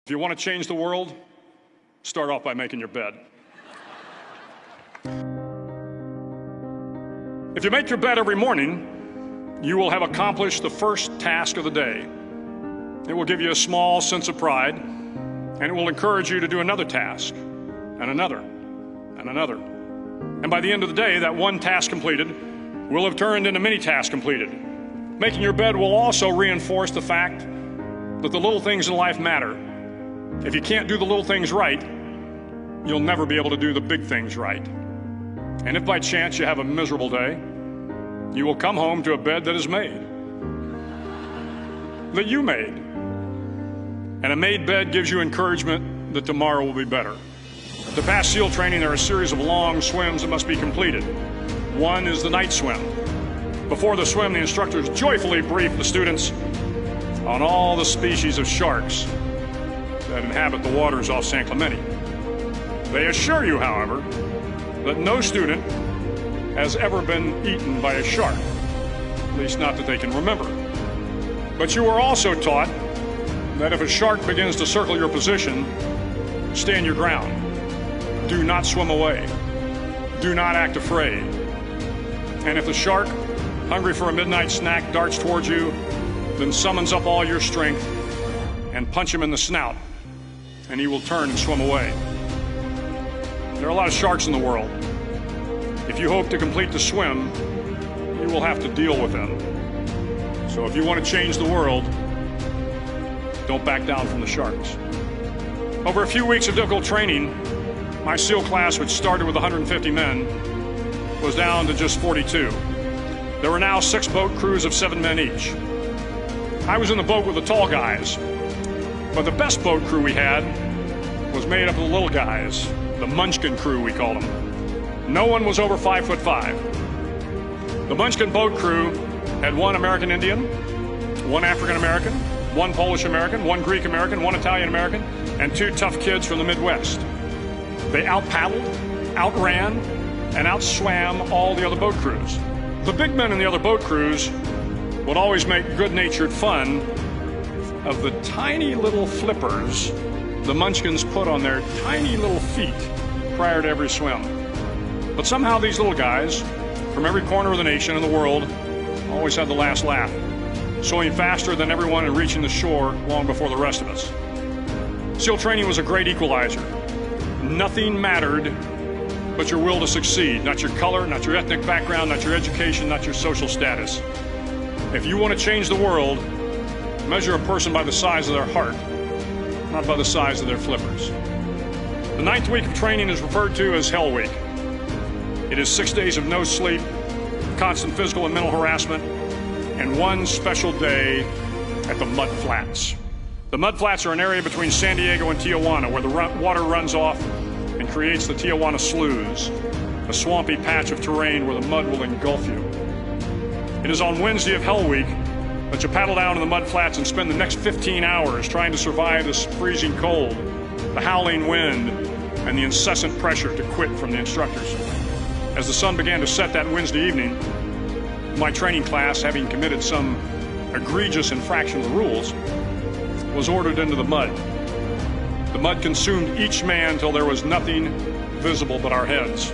If you want to change the world, start off by making your bed. If you make your bed every morning, you will have accomplished the first task of the day. It will give you a small sense of pride, and it will encourage you to do another task, and another, and another. And by the end of the day, that one task completed will have turned into many tasks completed. Making your bed will also reinforce the fact that the little things in life matter. If you can't do the little things right, you'll never be able to do the big things right. And if by chance you have a miserable day, you will come home to a bed that is made, that you made. And a made bed gives you encouragement that tomorrow will be better. To pass SEAL training, there are a series of long swims that must be completed. One is the night swim. Before the swim, the instructors joyfully brief the students on all the species of sharks that inhabit the waters off San Clemente. They assure you, however, that no student has ever been eaten by a shark, at least not that they can remember. But you are also taught that if a shark begins to circle your position, stand your ground. Do not swim away. Do not act afraid. And if the shark, hungry for a midnight snack, darts towards you, then summons up all your strength and punch him in the snout, and he will turn and swim away. There are a lot of sharks in the world. If you hope to complete the swim, you will have to deal with them. So if you want to change the world, don't back down from the sharks. Over a few weeks of difficult training, my SEAL class, which started with 150 men, was down to just 42. There were now 6 boat crews of 7 men each. I was in the boat with the tall guys, but the best boat crew we had was made up of the little guys, the Munchkin crew, we called them. No one was over 5'5". The Munchkin boat crew had 1 American Indian, 1 African American, 1 Polish American, 1 Greek American, 1 Italian American, and 2 tough kids from the Midwest. They out-paddled, outran, and outswam all the other boat crews. The big men in the other boat crews would always make good-natured fun of the tiny little flippers the Munchkins put on their tiny little feet prior to every swim. But somehow these little guys, from every corner of the nation and the world, always had the last laugh, swimming faster than everyone and reaching the shore long before the rest of us. SEAL training was a great equalizer. Nothing mattered but your will to succeed, not your color, not your ethnic background, not your education, not your social status. If you want to change the world, measure a person by the size of their heart, not by the size of their flippers. The 9th week of training is referred to as Hell Week. It is 6 days of no sleep, constant physical and mental harassment, and 1 special day at the Mud Flats. The Mud Flats are an area between San Diego and Tijuana where the water runs off and creates the Tijuana Sloughs, a swampy patch of terrain where the mud will engulf you. It is on Wednesday of Hell Week that you paddle down to the Mud Flats and spend the next 15 hours trying to survive this freezing cold, the howling wind, and the incessant pressure to quit from the instructors. As the sun began to set that Wednesday evening, my training class, having committed some egregious infraction of the rules, was ordered into the mud. The mud consumed each man till there was nothing visible but our heads.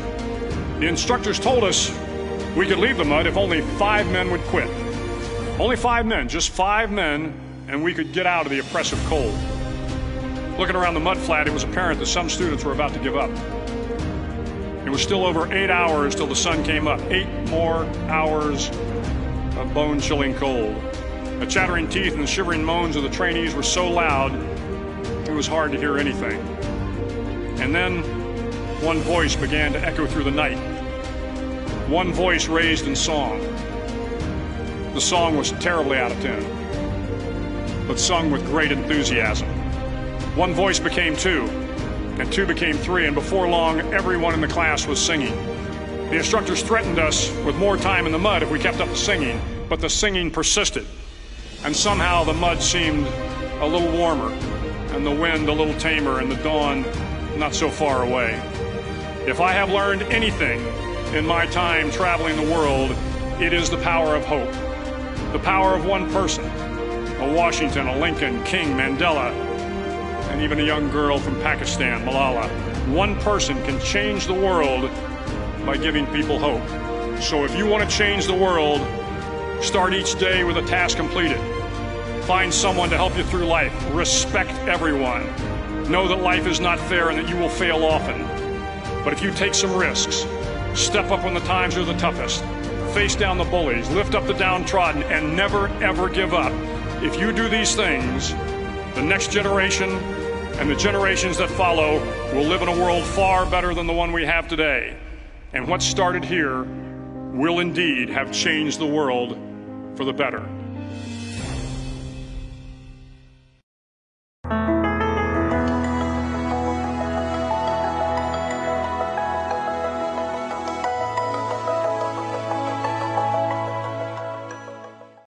The instructors told us we could leave the mud if only 5 men would quit. Only 5 men, just 5 men, and we could get out of the oppressive cold. Looking around the mud flat, it was apparent that some students were about to give up. It was still over 8 hours till the sun came up. 8 more hours of bone-chilling cold. The chattering teeth and the shivering moans of the trainees were so loud, it was hard to hear anything. And then, one voice began to echo through the night. One voice raised in song. The song was terribly out of tune, but sung with great enthusiasm. One voice became 2, and 2 became 3, and before long, everyone in the class was singing. The instructors threatened us with more time in the mud if we kept up the singing, but the singing persisted. And somehow the mud seemed a little warmer, and the wind a little tamer, and the dawn not so far away. If I have learned anything in my time traveling the world, it is the power of hope. The power of one person, a Washington, a Lincoln, King, Mandela, and even a young girl from Pakistan, Malala. One person can change the world by giving people hope. So if you want to change the world, start each day with a task completed. Find someone to help you through life. Respect everyone. Know that life is not fair and that you will fail often. But if you take some risks, step up when the times are the toughest, face down the bullies, lift up the downtrodden, and never, ever give up. If you do these things, the next generation and the generations that follow will live in a world far better than the one we have today. And what started here will indeed have changed the world for the better.